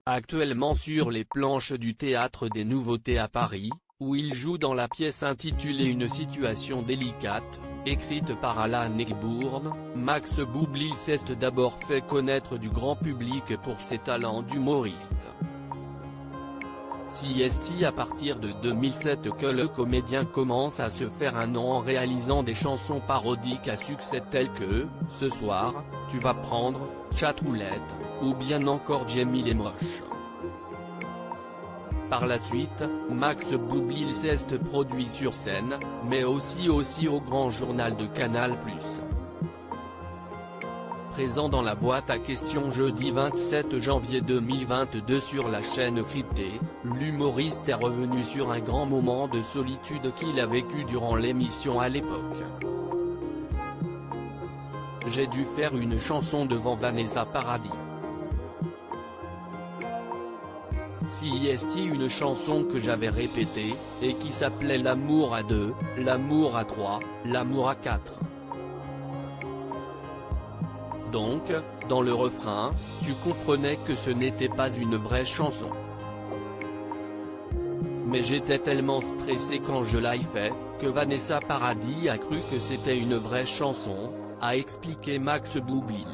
actuellement sur les planches du Théâtre des Nouveautés à Paris, où il joue dans la pièce intitulée Une situation délicate, écrite par Alan Ayckbourn. Max Boublil s'est d'abord fait connaître du grand public pour ses talents d'humoriste. C'est à partir de 2007 que le comédien commence à se faire un nom en réalisant des chansons parodiques à succès telles que « Ce soir, tu vas prendre, Chatroulette » ou bien encore Jamie Lemoche. Par la suite, Max Boublil s'est produit sur scène, mais aussi au Grand Journal de Canal+. Présent dans la boîte à questions jeudi 27 janvier 2022 sur la chaîne cryptée, l'humoriste est revenu sur un grand moment de solitude qu'il a vécu durant l'émission à l'époque. J'ai dû faire une chanson devant Vanessa Paradis. C'est une chanson que j'avais répétée, et qui s'appelait L'amour à deux, l'amour à trois, l'amour à quatre. Donc, dans le refrain, tu comprenais que ce n'était pas une vraie chanson. Mais j'étais tellement stressé quand je l'ai fait, que Vanessa Paradis a cru que c'était une vraie chanson, a expliqué Max Boublil.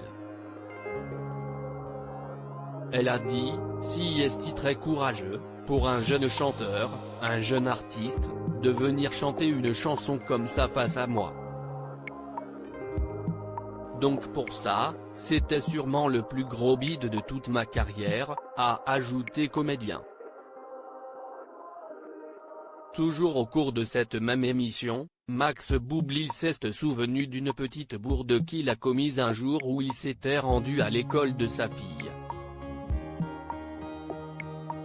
Elle a dit, c'est très courageux, pour un jeune chanteur, un jeune artiste, de venir chanter une chanson comme ça face à moi. Donc pour ça, c'était sûrement le plus gros bide de toute ma carrière, a ajouté comédien. Toujours au cours de cette même émission, Max Boublil s'est souvenu d'une petite bourde qu'il a commise un jour où il s'était rendu à l'école de sa fille.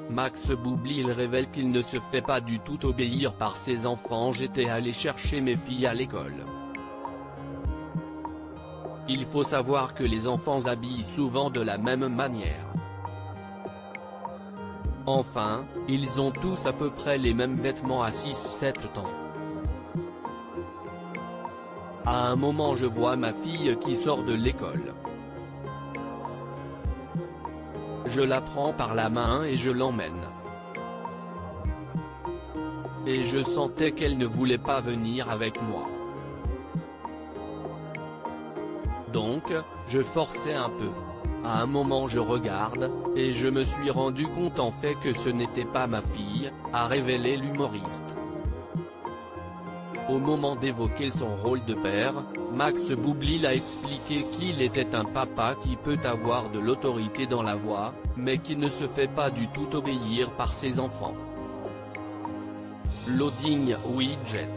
Max Boublil révèle qu'il ne se fait pas du tout obéir par ses enfants. J'étais allé chercher mes filles à l'école. Il faut savoir que les enfants habillent souvent de la même manière. Enfin, ils ont tous à peu près les mêmes vêtements à 6-7 ans. À un moment je vois ma fille qui sort de l'école. Je la prends par la main et je l'emmène. Et je sentais qu'elle ne voulait pas venir avec moi. Donc, je forçais un peu. À un moment je regarde, et je me suis rendu compte en fait que ce n'était pas ma fille, a révélé l'humoriste. Au moment d'évoquer son rôle de père, Max Boublil a expliqué qu'il était un papa qui peut avoir de l'autorité dans la voix, mais qui ne se fait pas du tout obéir par ses enfants. Loading widget.